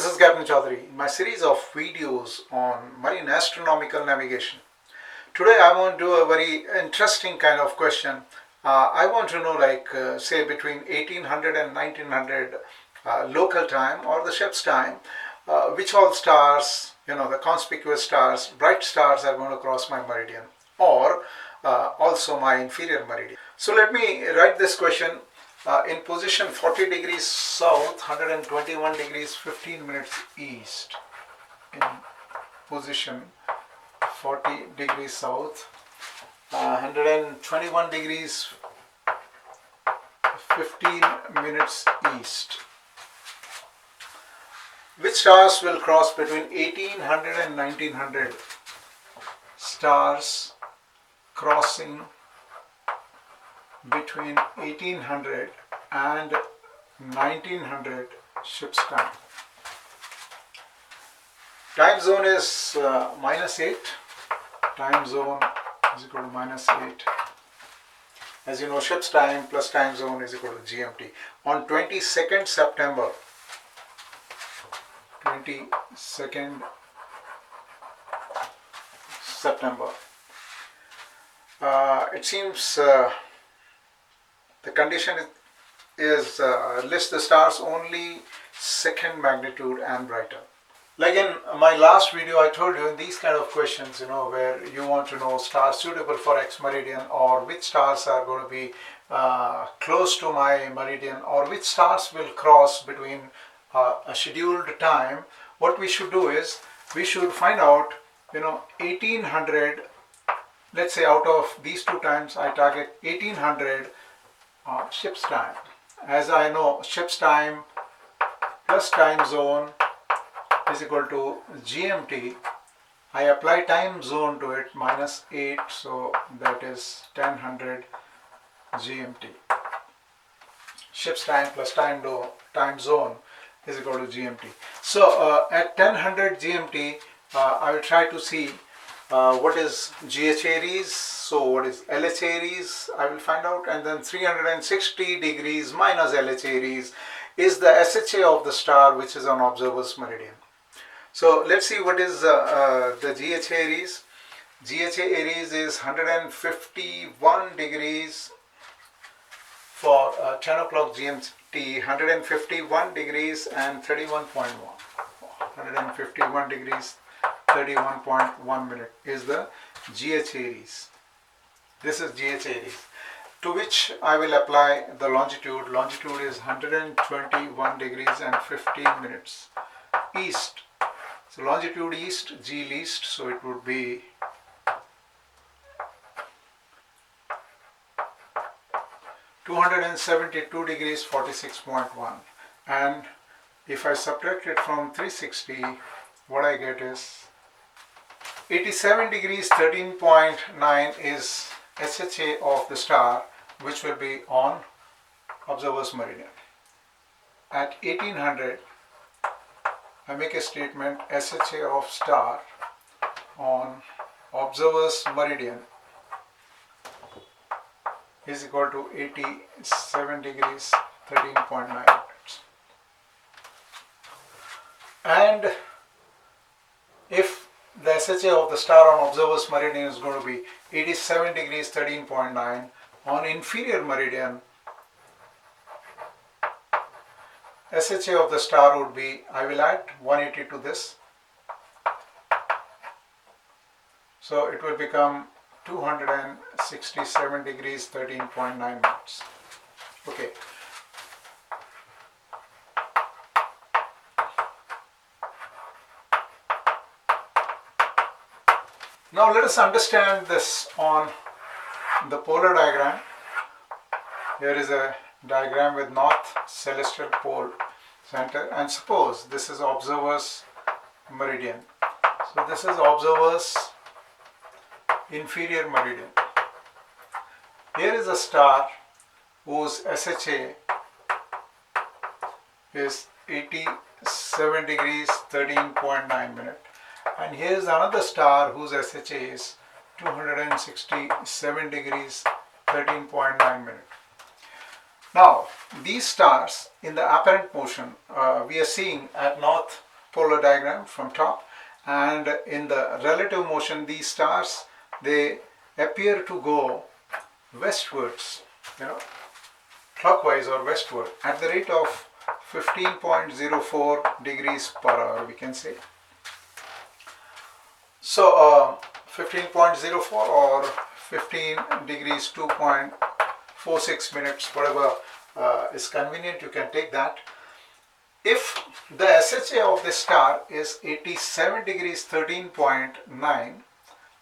this is Captain Chaudhari in my series of videos on marine astronomical navigation. Today I want to do a very interesting kind of question. I want to know, say between 1800 and 1900 local time or the ship's time, which all stars, the conspicuous stars, bright stars are going to cross my meridian, or also my inferior meridian. So let me write this question. In position 40 degrees south, 121 degrees 15 minutes east. In position 40 degrees south, 121 degrees 15 minutes east. Which stars will cross between 1800 and 1900? Stars crossing between 1800 and 1900 ship's time. Time zone is -8. Time zone is equal to -8. As you know, ship's time plus time zone is equal to GMT. On 22nd September, 22nd September, it seems the condition is list the stars only second magnitude and brighter. Like in my last video, I told you in these kind of questions, where you want to know stars suitable for ex-meridian, or which stars are going to be close to my meridian, or which stars will cross between a scheduled time. What we should do is we should find out 1800. Let's say out of these two times I target 1800 ship's time. As I know, ship's time plus time zone is equal to GMT. I apply time zone to it, -8, so that is 1000 GMT. Ship's time plus time zone is equal to GMT. So at 1000 GMT, I will try to see what is GH Aries, so what is LH Aries, I will find out, and then 360 degrees minus LH Aries is the SHA of the star which is on observer's meridian. So let's see what is the GH Aries. GH Aries is 151 degrees for 10 o'clock GMT, 151 degrees and 31.1. 151 degrees 31.1 minute is the GH Aries. This is GH Aries, to which I will apply the longitude. Longitude is 121 degrees and 15 minutes east. So longitude east, G least, so it would be 272 degrees 46.1, and if I subtract it from 360, what I get is 87 degrees 13.9 is SHA of the star, which will be on observer's meridian. At 1800, I make a statement: SHA of star on observer's meridian is equal to 87 degrees 13.9 minutes. And if the SHA of the star on observer's meridian is going to be 87 degrees 13.9, on inferior meridian, SHA of the star would be, I will add 180 to this, so it will become 267 degrees 13.9 minutes. Okay. Now let us understand this on the polar diagram. Here is a diagram with north celestial pole center, and suppose this is observer's meridian. So this is observer's inferior meridian. Here is a star whose SHA is 87 degrees 13.9 minute. And here is another star whose SHA is 267 degrees 13.9 minute. Now, these stars in the apparent motion we are seeing at north polar diagram from top, and in the relative motion these stars, they appear to go westwards, clockwise or westward at the rate of 15.04 degrees per hour, we can say. So 15.04 or 15 degrees 2.46 minutes, whatever is convenient, you can take that. If the SHA of the star is 87 degrees 13.9,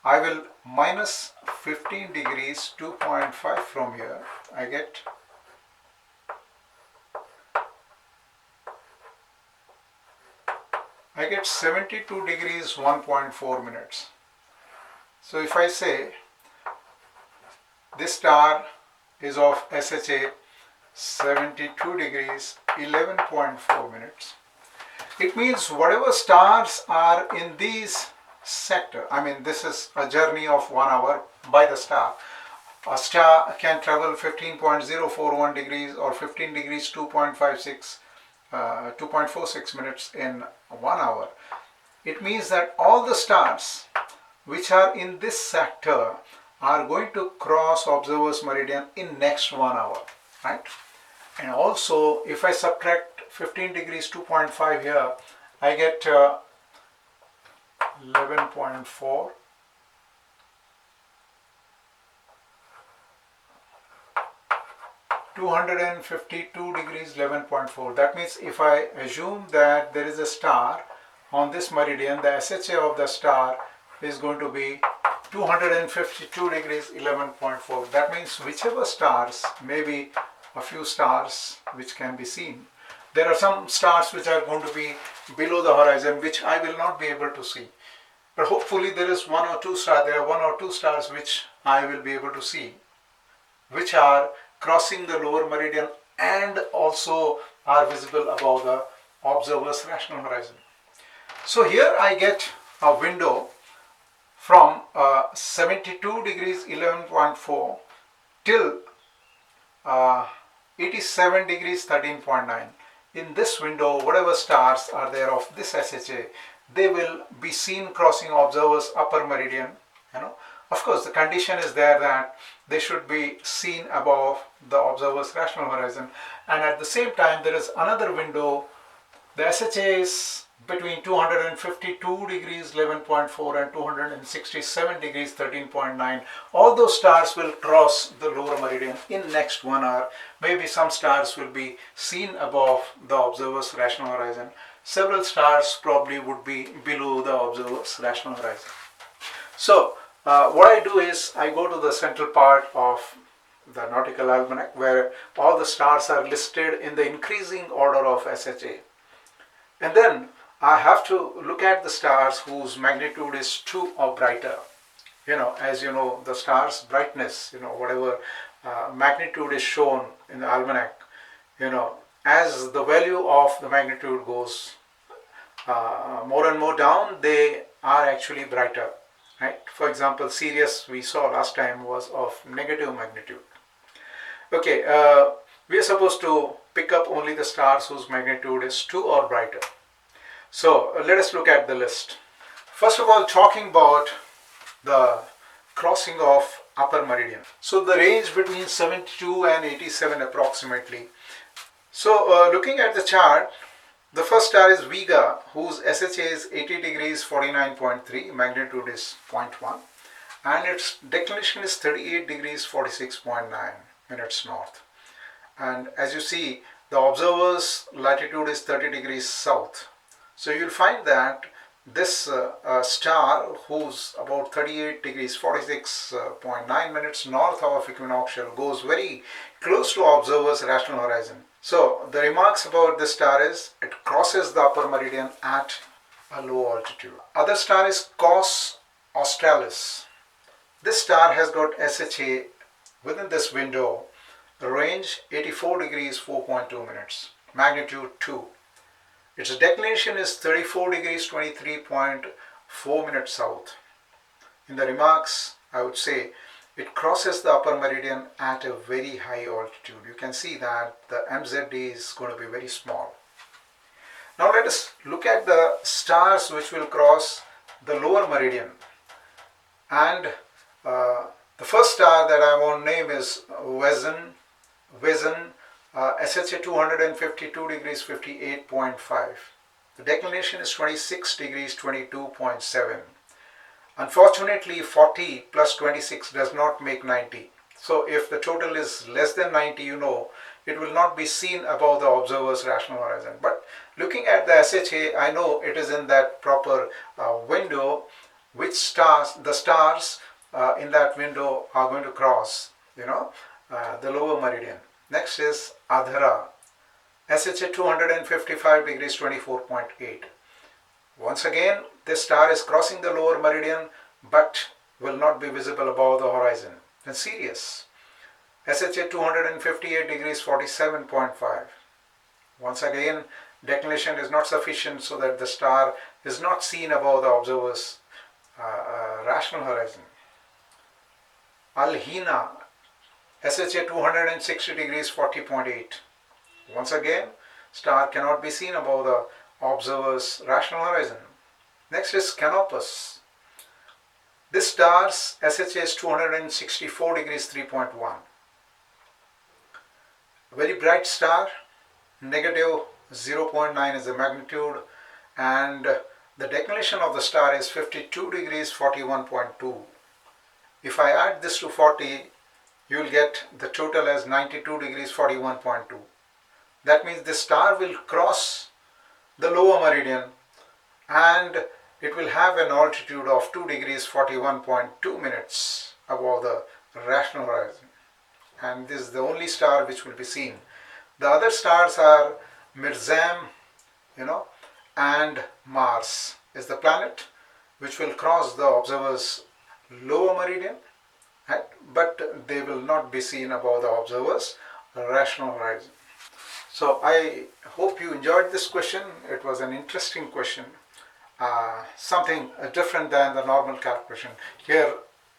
I will minus 15 degrees 2.5 from here. I get 72 degrees 1.4 minutes. So if I say this star is of SHA 72 degrees 11.4 minutes, it means whatever stars are in these sector, I mean this is a journey of 1 hour by the star. A star can travel 15.041 degrees or 15 degrees 2.46 minutes in 1 hour. It means that all the stars which are in this sector are going to cross observer's meridian in next 1 hour, right? And also if I subtract 15 degrees 2.5 here, I get 11.4. 252 degrees 11.4. That means if I assume that there is a star on this meridian, the SHA of the star is going to be 252 degrees 11.4. That means whichever stars, maybe a few stars which can be seen. There are some stars which are going to be below the horizon, which I will not be able to see. But hopefully there is one or two stars, there are one or two stars which I will be able to see, which are crossing the lower meridian and also are visible above the observer's rational horizon. So here I get a window from 72 degrees 11.4 till 87 degrees 13.9. In this window, whatever stars are there of this SHA, they will be seen crossing observer's upper meridian. Of course, the condition is there that they should be seen above the observer's rational horizon, and at the same time there is another window. The SHA is between 252 degrees 11.4 and 267 degrees 13.9. All those stars will cross the lower meridian in next 1 hour. Maybe some stars will be seen above the observer's rational horizon. Several stars probably would be below the observer's rational horizon. So what I do is I go to the central part of the nautical almanac where all the stars are listed in the increasing order of SHA. And then I have to look at the stars whose magnitude is 2 or brighter. As you know, the star's brightness, whatever magnitude is shown in the almanac, as the value of the magnitude goes more and more down, they are actually brighter. Right? For example, Sirius we saw last time was of negative magnitude. Okay, we are supposed to pick up only the stars whose magnitude is 2 or brighter. So let us look at the list. First of all, talking about the crossing of upper meridian. So the range between 72 and 87 approximately. So looking at the chart, the first star is Vega, whose SHA is 80 degrees 49.3, magnitude is 0.1, and its declination is 38 degrees 46.9 minutes north. And as you see, the observer's latitude is 30 degrees south. So you'll find that this star, who's about 38 degrees 46.9 minutes north of equinoctial, goes very close to observer's rational horizon. So the remarks about this star is it crosses the upper meridian at a low altitude. Other star is Cos Australis. This star has got SHA within this window, range 84 degrees 4.2 minutes, magnitude 2. Its declination is 34 degrees 23.4 minutes south. In the remarks, I would say it crosses the upper meridian at a very high altitude. You can see that the MZD is going to be very small. Now let us look at the stars which will cross the lower meridian. And the first star that I want to name is Vezin, SHA 252 degrees 58.5. The declination is 26 degrees 22.7. Unfortunately, 40 plus 26 does not make 90. So if the total is less than 90, it will not be seen above the observer's rational horizon. But looking at the SHA, I know it is in that proper window. Which stars, the stars in that window are going to cross, the lower meridian. Next is Adhara, SHA 255 degrees 24.8. Once again, this star is crossing the lower meridian but will not be visible above the horizon. Then Sirius, SHA 258 degrees 47.5. Once again, declination is not sufficient so that the star is not seen above the observer's rational horizon. Alhina, SHA 260 degrees 40.8. Once again, star cannot be seen above the observer's rational horizon. Next is Canopus. This star's SHA is 264 degrees 3.1. A very bright star, negative 0.9 is the magnitude, and the declination of the star is 52 degrees 41.2. If I add this to 40, you will get the total as 92 degrees 41.2. That means the star will cross the lower meridian and it will have an altitude of 2 degrees 41.2 minutes above the rational horizon. And this is the only star which will be seen. The other stars are Mirzam, and Mars is the planet which will cross the observer's lower meridian, right? But they will not be seen above the observer's rational horizon. So I hope you enjoyed this question. It was an interesting question, something different than the normal calculation. Here,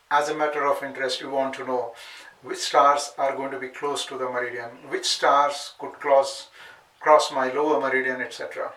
as a matter of interest, you want to know which stars are going to be close to the meridian, which stars could cross my lower meridian, etc.